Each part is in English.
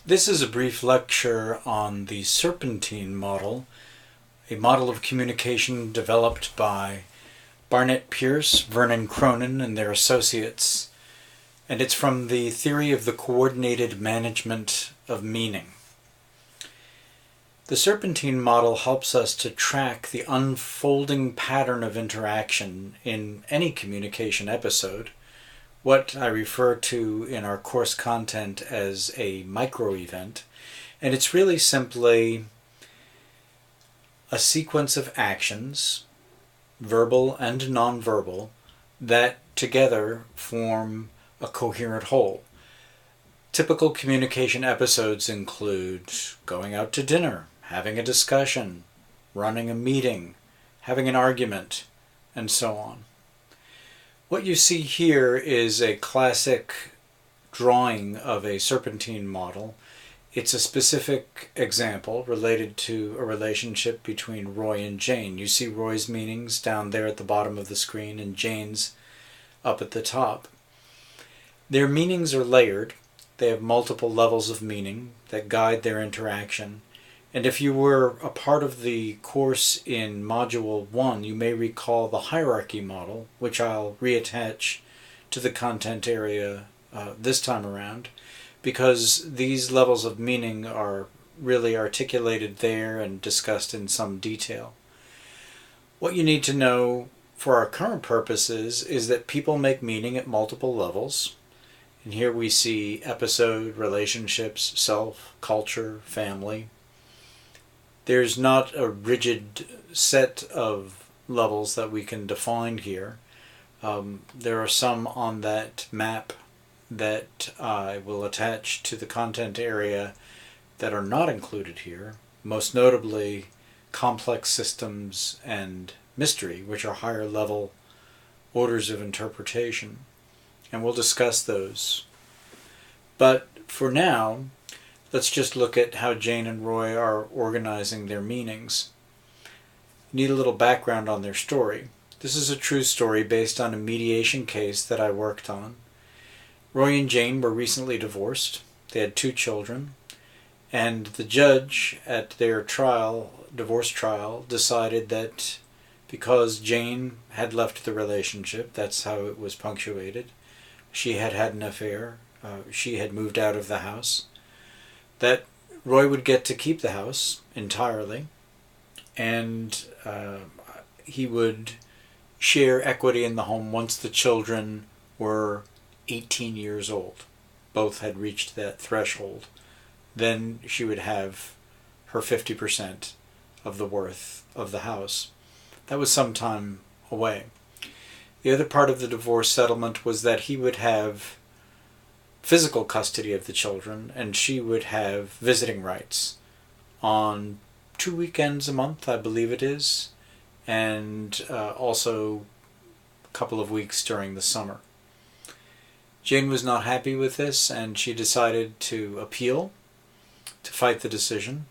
This is a brief lecture on the Serpentine Model, a model of communication developed by Barnett Pearce, Vernon Cronin, and their associates, and it's from the theory of the coordinated management of meaning. The Serpentine Model helps us to track the unfolding pattern of interaction in any communication episode, what I refer to in our course content as a micro-event, and it's really simply a sequence of actions, verbal and nonverbal, that together form a coherent whole. Typical communication episodes include going out to dinner, having a discussion, running a meeting, having an argument, and so on. What you see here is a classic drawing of a serpentine model. It's a specific example related to a relationship between Roy and Jane. You see Roy's meanings down there at the bottom of the screen and Jane's up at the top. Their meanings are layered. They have multiple levels of meaning that guide their interaction. And if you were a part of the course in Module 1, you may recall the hierarchy model, which I'll reattach to the content area this time around, because these levels of meaning are really articulated there and discussed in some detail. What you need to know for our current purposes is that people make meaning at multiple levels. And here we see episode, relationships, self, culture, family. There's not a rigid set of levels that we can define here. There are some on that map that I will attach to the content area that are not included here, most notably complex systems and mystery, which are higher level orders of interpretation. And we'll discuss those. But for now, let's just look at how Jane and Roy are organizing their meanings. Need a little background on their story. This is a true story based on a mediation case that I worked on. Roy and Jane were recently divorced. They had 2 children. And the judge at their divorce trial, decided that because Jane had left the relationship, that's how it was punctuated, she had had an affair, she had moved out of the house, that Roy would get to keep the house entirely, and he would share equity in the home once the children were 18 years old. Both had reached that threshold. Then she would have her 50% of the worth of the house. That was some time away. The other part of the divorce settlement was that he would have physical custody of the children, and she would have visiting rights on 2 weekends a month, I believe it is, and also a couple of weeks during the summer. Jane was not happy with this, and she decided to appeal, to fight the decision.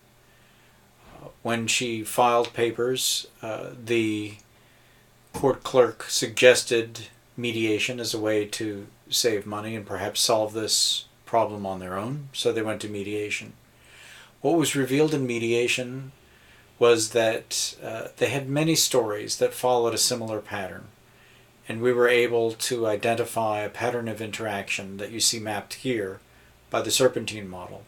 When she filed papers, the court clerk suggested mediation as a way to save money and perhaps solve this problem on their own, so they went to mediation. What was revealed in mediation was that they had many stories that followed a similar pattern, and we were able to identify a pattern of interaction that you see mapped here by the Serpentine Model.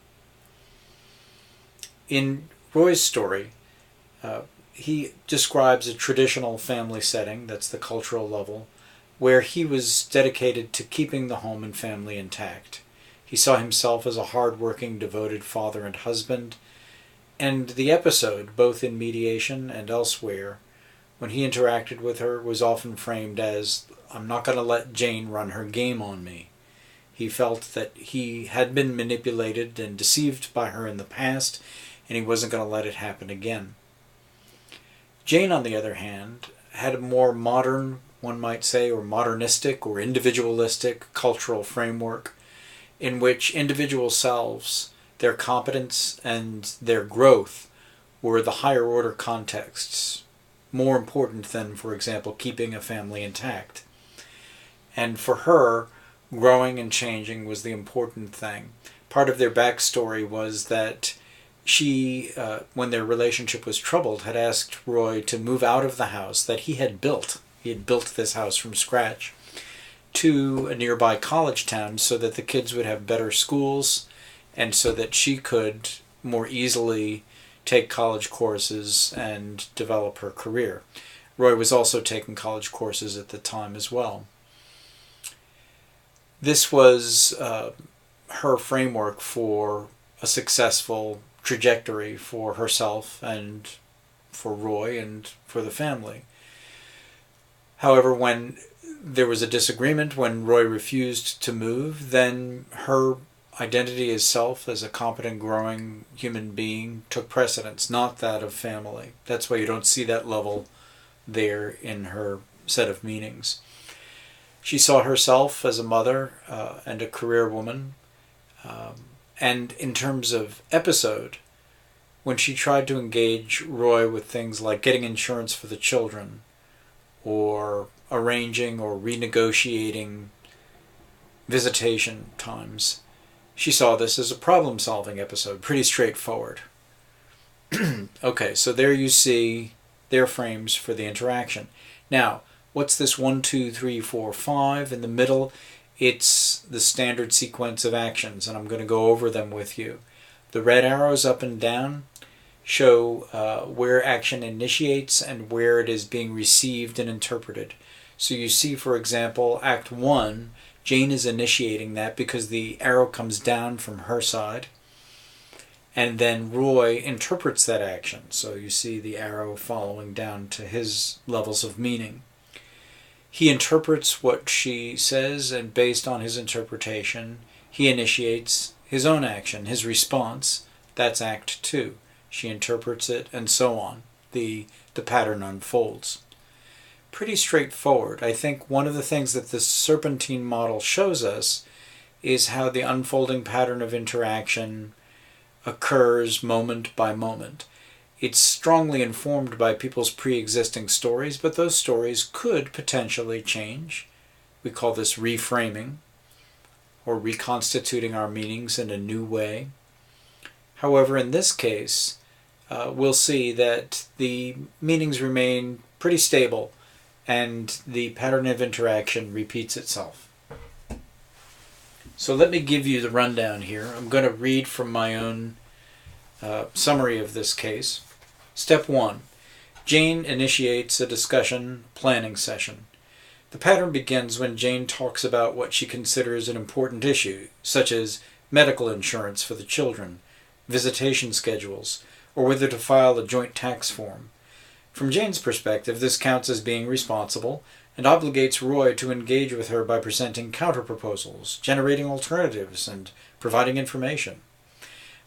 In Roy's story, he describes a traditional family setting, that's the cultural level, where he was dedicated to keeping the home and family intact. He saw himself as a hard-working, devoted father and husband, and the episode, both in mediation and elsewhere, when he interacted with her, was often framed as, "I'm not going to let Jane run her game on me." He felt that he had been manipulated and deceived by her in the past, and he wasn't going to let it happen again. Jane, on the other hand, had a more modern, one might say, or modernistic or individualistic cultural framework in which individual selves, their competence and their growth were the higher order contexts, more important than, for example, keeping a family intact. And for her, growing and changing was the important thing. part of their backstory was that she, when their relationship was troubled, had asked Roy to move out of the house that he had built. He had built this house from scratch to a nearby college town so that the kids would have better schools and so that she could more easily take college courses and develop her career. Roy was also taking college courses at the time as well. This was her framework for a successful trajectory for herself and for Roy and for the family. However, when there was a disagreement, when Roy refused to move, then her identity as self, as a competent, growing human being, took precedence, not that of family. That's why you don't see that level there in her set of meanings. She saw herself as a mother and a career woman. And in terms of episode, when she tried to engage Roy with things like getting insurance for the children, or arranging or renegotiating visitation times, she saw this as a problem-solving episode, pretty straightforward. Okay, so there you see their frames for the interaction. Now, what's this 1, 2, 3, 4, 5 in the middle? It's the standard sequence of actions, and I'm going to go over them with you. The red arrows up and down show where action initiates and where it is being received and interpreted. So you see, for example, Act 1, Jane is initiating that because the arrow comes down from her side, and then Roy interprets that action. So you see the arrow following down to his levels of meaning. He interprets what she says, and based on his interpretation, he initiates his own action, his response. That's Act 2. She interprets it, and so on. The pattern unfolds. Pretty straightforward. I think one of the things that the Serpentine model shows us is how the unfolding pattern of interaction occurs moment by moment. It's strongly informed by people's pre-existing stories, but those stories could potentially change. We call this reframing, or reconstituting our meanings in a new way. However, in this case, we'll see that the meanings remain pretty stable and the pattern of interaction repeats itself. So let me give you the rundown here. I'm going to read from my own summary of this case. Step 1. Jane initiates a discussion planning session. The pattern begins when Jane talks about what she considers an important issue, such as medical insurance for the children, visitation schedules, or whether to file a joint tax form. From Jane's perspective, this counts as being responsible and obligates Roy to engage with her by presenting counterproposals, generating alternatives, and providing information.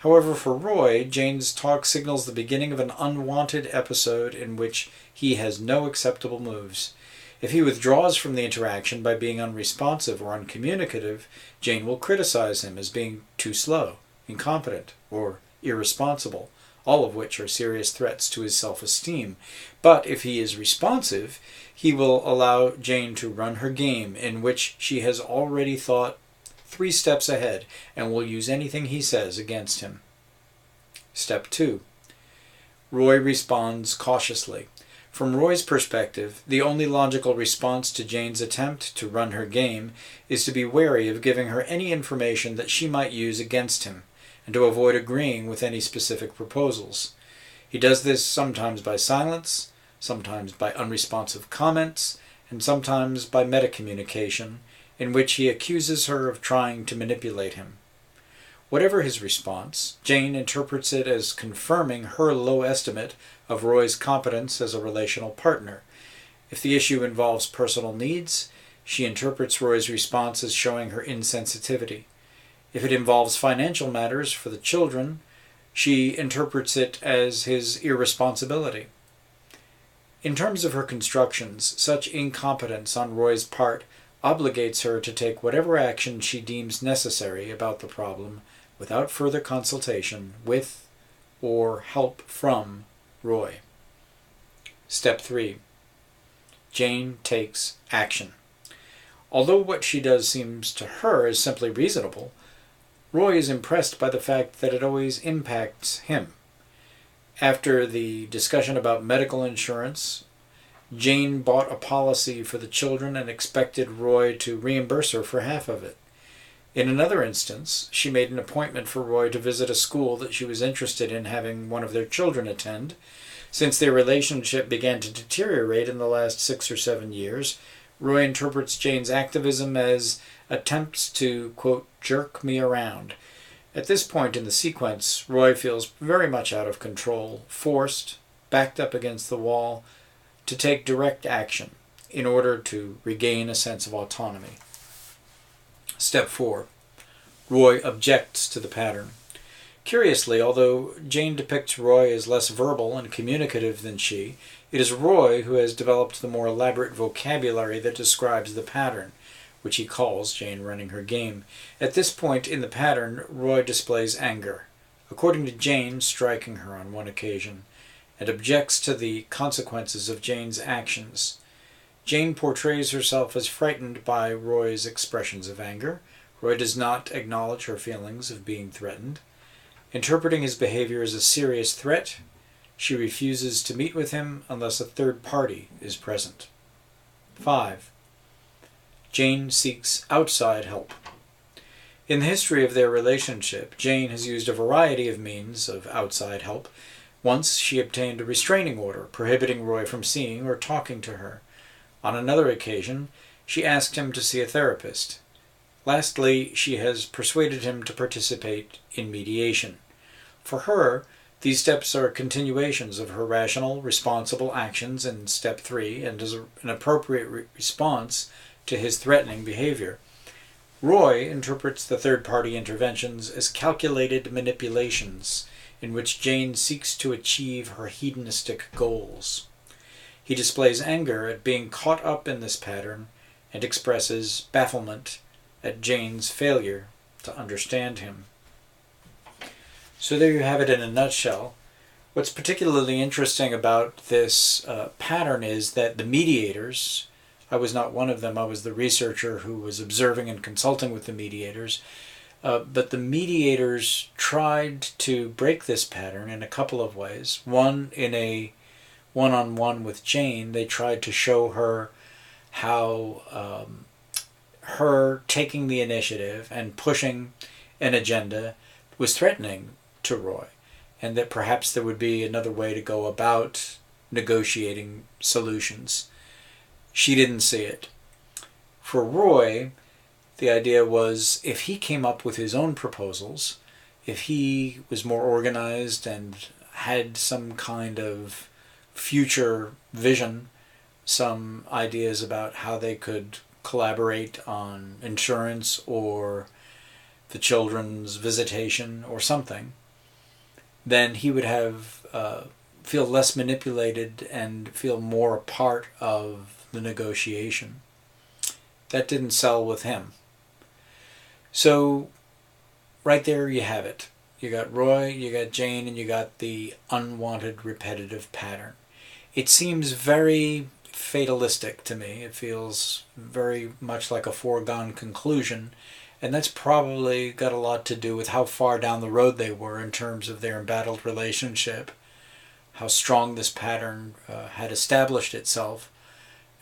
However, for Roy, Jane's talk signals the beginning of an unwanted episode in which he has no acceptable moves. If he withdraws from the interaction by being unresponsive or uncommunicative, Jane will criticize him as being too slow, incompetent, or irresponsible, all of which are serious threats to his self-esteem. But if he is responsive, he will allow Jane to run her game, in which she has already thought 3 steps ahead and will use anything he says against him. Step 2. Roy responds cautiously. From Roy's perspective, the only logical response to Jane's attempt to run her game is to be wary of giving her any information that she might use against him, and to avoid agreeing with any specific proposals. He does this sometimes by silence, sometimes by unresponsive comments, and sometimes by metacommunication, in which he accuses her of trying to manipulate him. Whatever his response, Jane interprets it as confirming her low estimate of Roy's competence as a relational partner. If the issue involves personal needs, she interprets Roy's response as showing her insensitivity. If it involves financial matters for the children, she interprets it as his irresponsibility. In terms of her constructions, such incompetence on Roy's part obligates her to take whatever action she deems necessary about the problem without further consultation with or help from Roy. Step 3. Jane takes action. Although what she does seems to her is simply reasonable, Roy is impressed by the fact that it always impacts him. After the discussion about medical insurance, Jane bought a policy for the children and expected Roy to reimburse her for half of it. In another instance, she made an appointment for Roy to visit a school that she was interested in having one of their children attend. Since their relationship began to deteriorate in the last 6 or 7 years, Roy interprets Jane's activism as attempts to, quote, jerk me around. At this point in the sequence, Roy feels very much out of control, forced, backed up against the wall, to take direct action in order to regain a sense of autonomy. Step 4. Roy objects to the pattern. Curiously, although Jane depicts Roy as less verbal and communicative than she, it is Roy who has developed the more elaborate vocabulary that describes the pattern, which he calls Jane running her game. At this point in the pattern, Roy displays anger, according to Jane, striking her on one occasion, and objects to the consequences of Jane's actions. Jane portrays herself as frightened by Roy's expressions of anger. Roy does not acknowledge her feelings of being threatened. Interpreting his behavior as a serious threat, she refuses to meet with him unless a third party is present. 5. Jane seeks outside help. In the history of their relationship, Jane has used a variety of means of outside help. Once she obtained a restraining order prohibiting Roy from seeing or talking to her. On another occasion, she asked him to see a therapist. Lastly, she has persuaded him to participate in mediation. For her, these steps are continuations of her rational, responsible actions in step 3 and as an appropriate response to his threatening behavior. Roy interprets the third-party interventions as calculated manipulations in which Jane seeks to achieve her hedonistic goals. He displays anger at being caught up in this pattern and expresses bafflement at Jane's failure to understand him. So there you have it in a nutshell. What's particularly interesting about this pattern is that the mediators, I was not one of them, I was the researcher who was observing and consulting with the mediators, but the mediators tried to break this pattern in a couple of ways. One, in a one-on-one with Jane, they tried to show her how her taking the initiative and pushing an agenda was threatening to Roy, and that perhaps there would be another way to go about negotiating solutions. She didn't see it. For Roy, the idea was if he came up with his own proposals, if he was more organized and had some kind of future vision, some ideas about how they could collaborate on insurance or the children's visitation or something, then he would have feel less manipulated and feel more a part of the negotiation. That didn't sell with him. So right there you have it. You got Roy, you got Jane, and you got the unwanted repetitive pattern. It seems very fatalistic to me. It feels very much like a foregone conclusion, and that's probably got a lot to do with how far down the road they were in terms of their embattled relationship, how strong this pattern had established itself,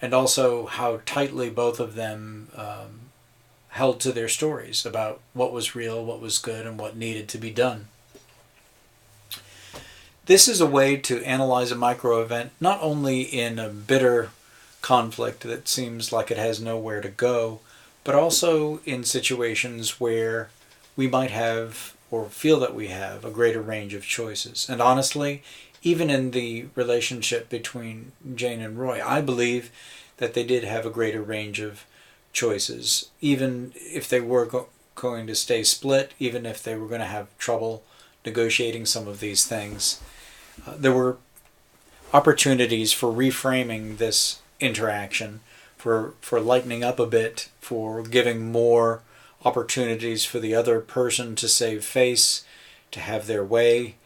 and also how tightly both of them held to their stories about what was real, what was good, and what needed to be done. This is a way to analyze a micro-event not only in a bitter conflict that seems like it has nowhere to go, but also in situations where we might have or feel that we have a greater range of choices. And honestly, even in the relationship between Jane and Roy, I believe that they did have a greater range of choices, even if they were going to stay split, even if they were going to have trouble negotiating some of these things. There were opportunities for reframing this interaction, for lightening up a bit, for giving more opportunities for the other person to save face, to have their way,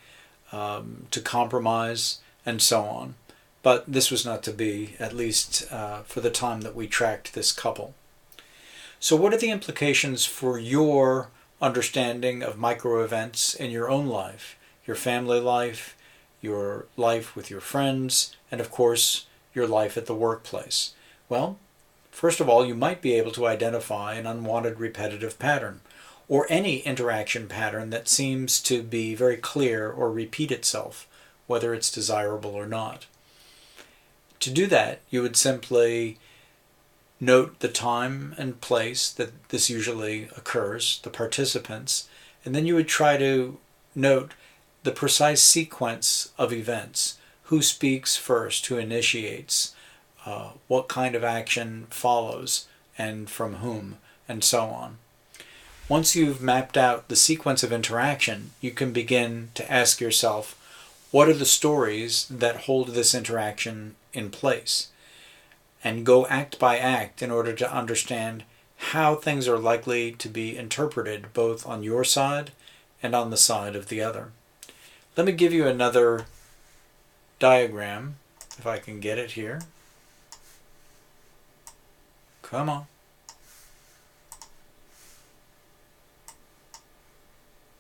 to compromise, and so on. But this was not to be, at least for the time that we tracked this couple. So what are the implications for your understanding of micro events in your own life, your family life, your life with your friends, and of course, your life at the workplace? Well, first of all, you might be able to identify an unwanted repetitive pattern, or any interaction pattern that seems to be very clear or repeat itself, whether it's desirable or not. To do that, you would simply note the time and place that this usually occurs, the participants, and then you would try to note the precise sequence of events. Who speaks first, who initiates, what kind of action follows, and from whom, and so on. Once you've mapped out the sequence of interaction, you can begin to ask yourself, what are the stories that hold this interaction in place? And go act by act in order to understand how things are likely to be interpreted both on your side and on the side of the other. Let me give you another diagram, if I can get it here. Come on.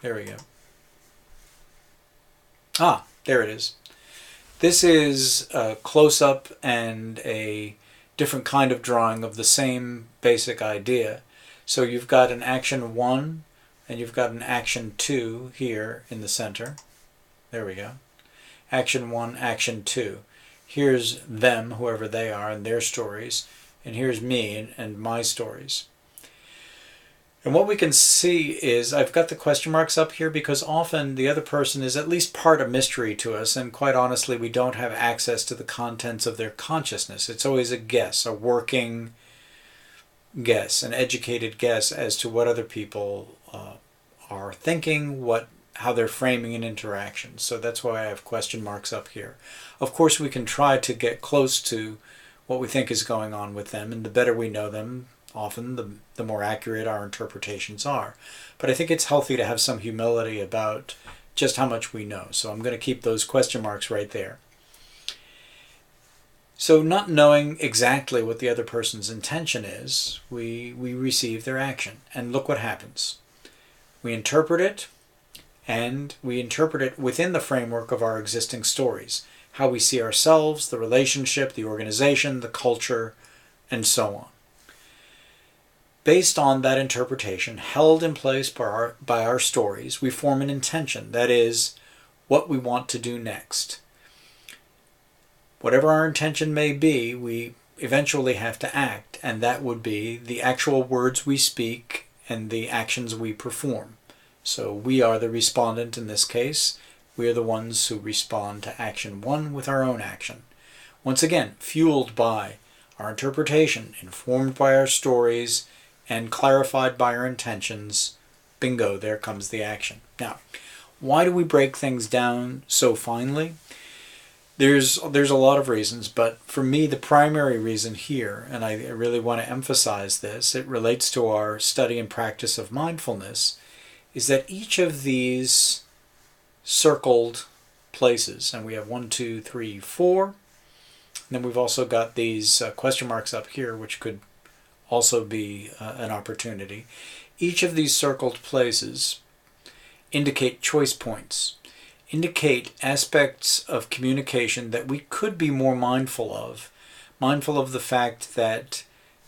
There we go. Ah, there it is. This is a close-up and a different kind of drawing of the same basic idea. So you've got an action 1 and you've got an action 2 here in the center. There we go. Action 1, action 2. Here's them, whoever they are, and their stories. And here's me and my stories. And what we can see is, I've got the question marks up here because often the other person is at least part of mystery to us, and quite honestly we don't have access to the contents of their consciousness. It's always a guess, a working guess, an educated guess as to what other people are thinking, how they're framing an interaction. So that's why I have question marks up here. Of course we can try to get close to what we think is going on with them, and the better we know them, often the more accurate our interpretations are. But I think it's healthy to have some humility about just how much we know. So I'm going to keep those question marks right there. So not knowing exactly what the other person's intention is, we receive their action. And look what happens. We interpret it, and we interpret it within the framework of our existing stories. How we see ourselves, the relationship, the organization, the culture, and so on. Based on that interpretation, held in place by our stories, we form an intention, that is, what we want to do next. Whatever our intention may be, we eventually have to act, and that would be the actual words we speak and the actions we perform. So we are the respondent in this case. We are the ones who respond to action 1 with our own action. Once again, fueled by our interpretation, informed by our stories, and clarified by our intentions. Bingo, there comes the action. Now, why do we break things down so finely? There's a lot of reasons, but for me the primary reason here, and I really want to emphasize this, it relates to our study and practice of mindfulness, is that each of these circled places, and we have 1, 2, 3, 4, and then we've also got these question marks up here, which could also be an opportunity. Each of these circled places indicate choice points, indicate aspects of communication that we could be more mindful of the fact that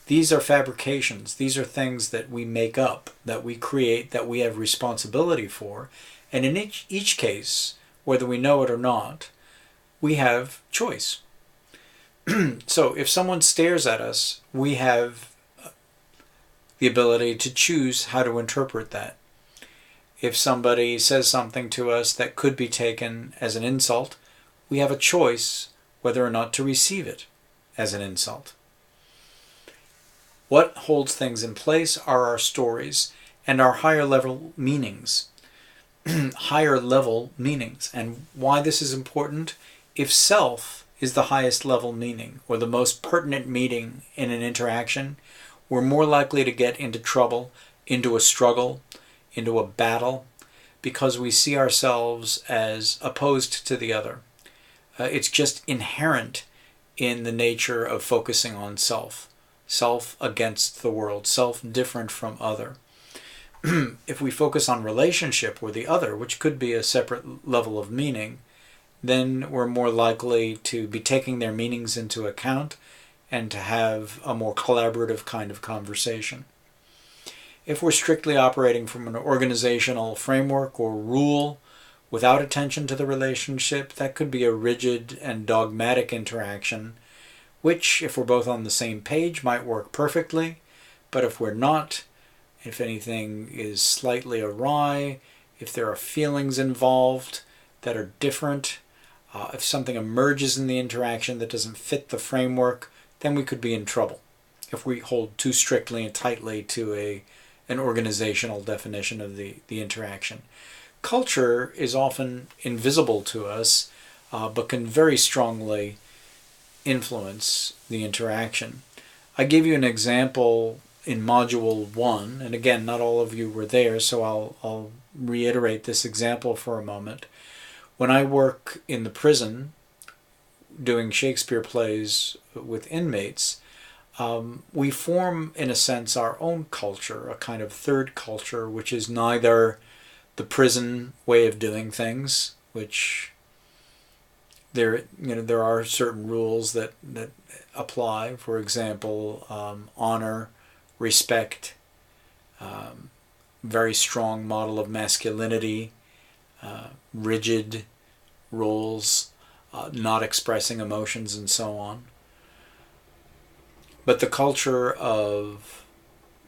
these are fabrications, these are things that we make up, that we create, that we have responsibility for, and in each case, whether we know it or not, we have choice. So if someone stares at us, we have the ability to choose how to interpret that. If somebody says something to us that could be taken as an insult, we have a choice whether or not to receive it as an insult. What holds things in place are our stories and our higher level meanings. Higher level meanings. And why this is important? If self is the highest level meaning, or the most pertinent meaning in an interaction, we're more likely to get into trouble, into a struggle, into a battle, because we see ourselves as opposed to the other. It's just inherent in the nature of focusing on self. Self against the world, self different from other. if we focus on relationship or the other, which could be a separate level of meaning, then we're more likely to be taking their meanings into account and to have a more collaborative kind of conversation. If we're strictly operating from an organizational framework or rule without attention to the relationship, that could be a rigid and dogmatic interaction, which, if we're both on the same page, might work perfectly, but if we're not, if anything is slightly awry, if there are feelings involved that are different, if something emerges in the interaction that doesn't fit the framework, then we could be in trouble if we hold too strictly and tightly to an organizational definition of the interaction. Culture is often invisible to us, but can very strongly influence the interaction. I gave you an example in Module 1, and again, not all of you were there, so I'll reiterate this example for a moment. When I work in the prison doing Shakespeare plays with inmates, we form, in a sense, our own culture, a kind of third culture, which is neither the prison way of doing things, which there are certain rules that apply. For example, honor, respect, very strong model of masculinity, rigid roles, not expressing emotions, and so on. But the culture of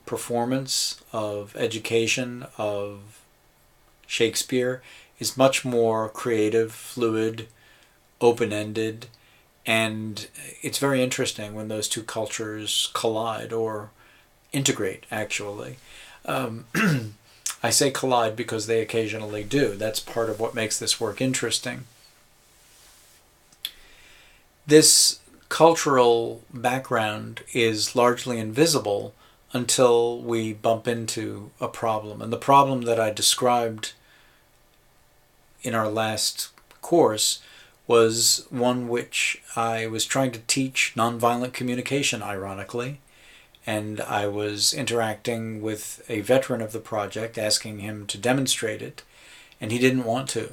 performance, of education, of Shakespeare is much more creative, fluid, open-ended, and it's very interesting when those two cultures collide or integrate, actually. I say collide because they occasionally do. That's part of what makes this work interesting. This cultural background is largely invisible until we bump into a problem. And the problem that I described in our last course was one which I was trying to teach nonviolent communication, ironically. And I was interacting with a veteran of the project, asking him to demonstrate it, and he didn't want to.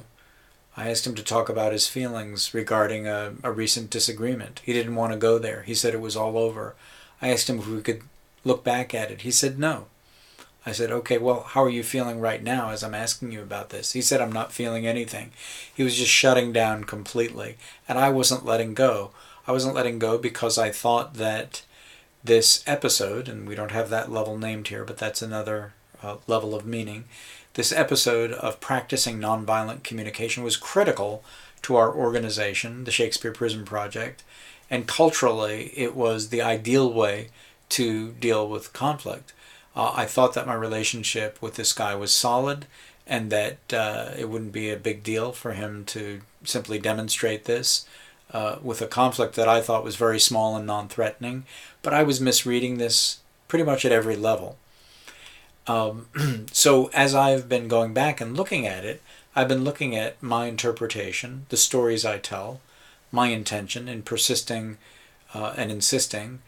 I asked him to talk about his feelings regarding a recent disagreement. He didn't want to go there. He said it was all over. I asked him if we could look back at it. He said no. I said, okay, well, how are you feeling right now as I'm asking you about this? He said, I'm not feeling anything. He was just shutting down completely, and I wasn't letting go. I wasn't letting go because I thought that this episode, and we don't have that level named here, but that's another level of meaning, this episode of practicing nonviolent communication was critical to our organization, the Shakespeare Prison Project, and culturally it was the ideal way to deal with conflict. I thought that my relationship with this guy was solid and that it wouldn't be a big deal for him to simply demonstrate this with a conflict that I thought was very small and non-threatening, but I was misreading this pretty much at every level. So as I've been going back and looking at it, I've been looking at my interpretation, the stories I tell, my intention in persisting and insisting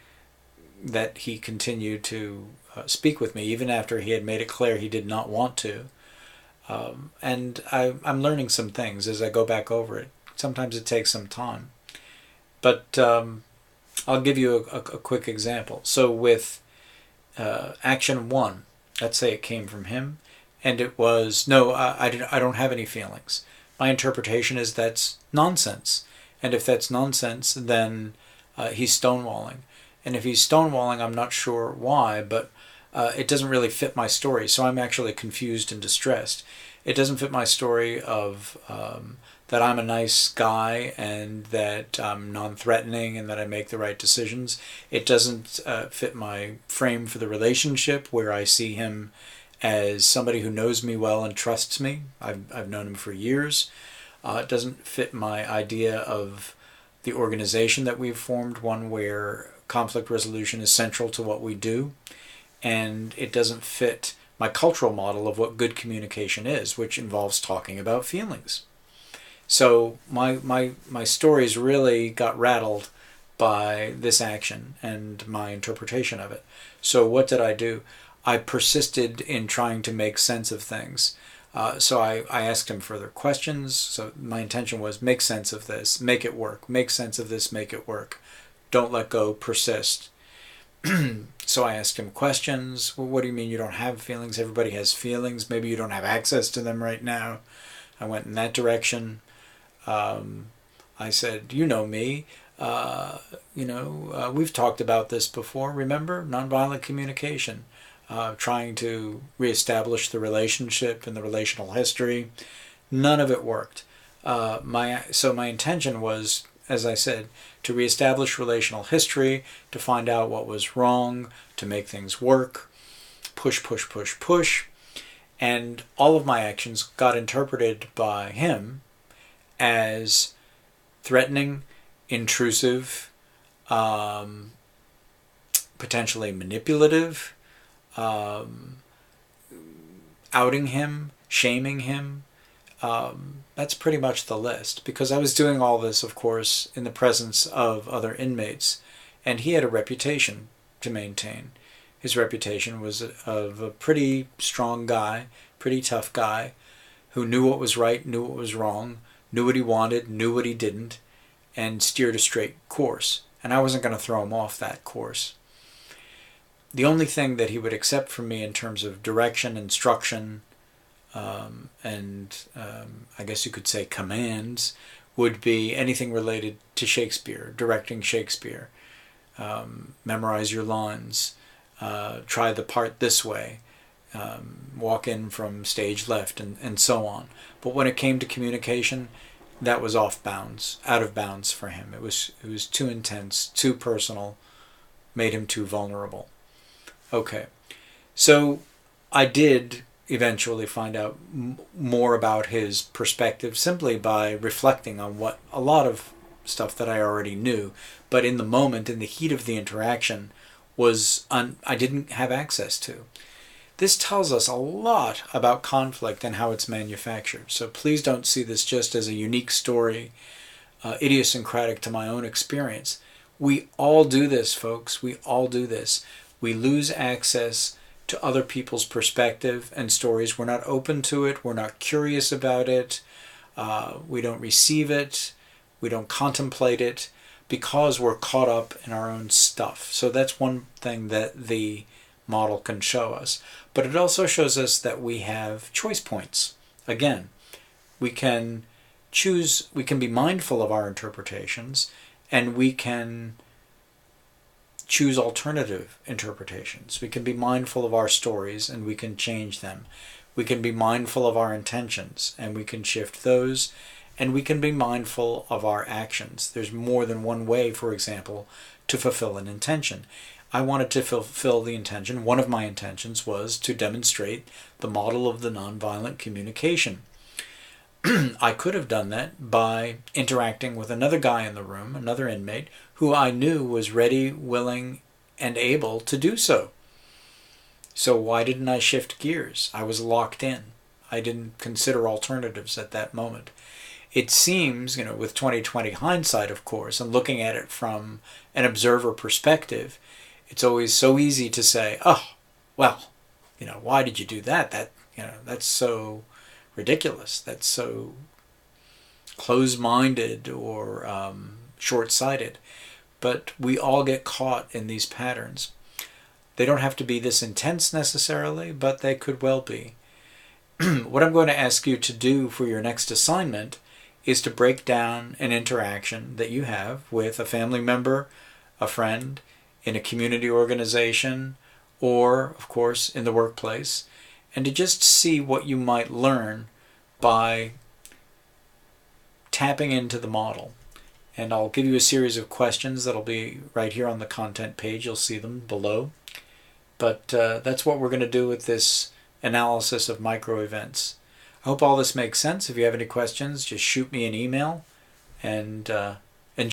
that he continued to speak with me, even after he had made it clear he did not want to. And I'm learning some things as I go back over it. Sometimes it takes some time. But I'll give you a quick example. So with action 1, let's say it came from him, and it was, no, I don't have any feelings. My interpretation is that's nonsense. And if that's nonsense, then he's stonewalling. And if he's stonewalling, I'm not sure why, but it doesn't really fit my story. So I'm actually confused and distressed. It doesn't fit my story of that I'm a nice guy and that I'm non-threatening and that I make the right decisions. It doesn't fit my frame for the relationship where I see him as somebody who knows me well and trusts me. I've known him for years. It doesn't fit my idea of the organization that we've formed, one where conflict resolution is central to what we do. And it doesn't fit my cultural model of what good communication is, which involves talking about feelings. So my stories really got rattled by this action and my interpretation of it. So what did I do? I persisted in trying to make sense of things. So I asked him further questions. So my intention was make sense of this, make it work, make sense of this, make it work. Don't let go, persist. So I asked him questions. Well, what do you mean you don't have feelings? Everybody has feelings. Maybe you don't have access to them right now. I went in that direction. I said, you know me. We've talked about this before. Remember? Nonviolent communication. Trying to reestablish the relationship and the relational history. None of it worked. My intention was, as I said, to reestablish relational history, to find out what was wrong, to make things work, push, push, push, push. And all of my actions got interpreted by him as threatening, intrusive, potentially manipulative, outing him, shaming him. That's pretty much the list, because I was doing all this, of course, in the presence of other inmates, and he had a reputation to maintain. His reputation was of a pretty strong guy, pretty tough guy, who knew what was right, knew what was wrong, knew what he wanted, knew what he didn't, and steered a straight course. And I wasn't going to throw him off that course. The only thing that he would accept from me in terms of direction, instruction, I guess you could say commands, would be anything related to Shakespeare, directing Shakespeare. Memorize your lines, try the part this way, walk in from stage left, and so on. But when it came to communication, that was off bounds, out of bounds for him. It was too intense, too personal, made him too vulnerable. Okay, so I did eventually find out more about his perspective simply by reflecting on what a lot of stuff that I already knew, but in the moment, in the heat of the interaction, I didn't have access to. This tells us a lot about conflict and how it's manufactured. So please don't see this just as a unique story, idiosyncratic to my own experience. We all do this, folks. We all do this. We lose access to other people's perspective and stories. We're not open to it. We're not curious about it. We don't receive it. We don't contemplate it because we're caught up in our own stuff. So that's one thing that the model can show us. But it also shows us that we have choice points. Again, we can choose, we can be mindful of our interpretations, and we can choose alternative interpretations. We can be mindful of our stories and we can change them. We can be mindful of our intentions and we can shift those, and we can be mindful of our actions. There's more than one way, for example, to fulfill an intention. I wanted to fulfill the intention. One of my intentions was to demonstrate the model of the nonviolent communication. I could have done that by interacting with another guy in the room, another inmate, who I knew was ready, willing, and able to do so. So why didn't I shift gears? I was locked in. I didn't consider alternatives at that moment. It seems, with 20/20 hindsight, of course, and looking at it from an observer perspective, it's always so easy to say, oh, well, why did you do that? That's so ridiculous. That's so closed-minded or short-sighted. But we all get caught in these patterns. They don't have to be this intense necessarily, but they could well be. What I'm going to ask you to do for your next assignment is to break down an interaction that you have with a family member, a friend, in a community organization, or, of course, in the workplace, and to just see what you might learn by tapping into the model. And I'll give you a series of questions that'll be right here on the content page. You'll see them below. But that's what we're going to do with this analysis of micro events. I hope all this makes sense. If you have any questions, just shoot me an email, and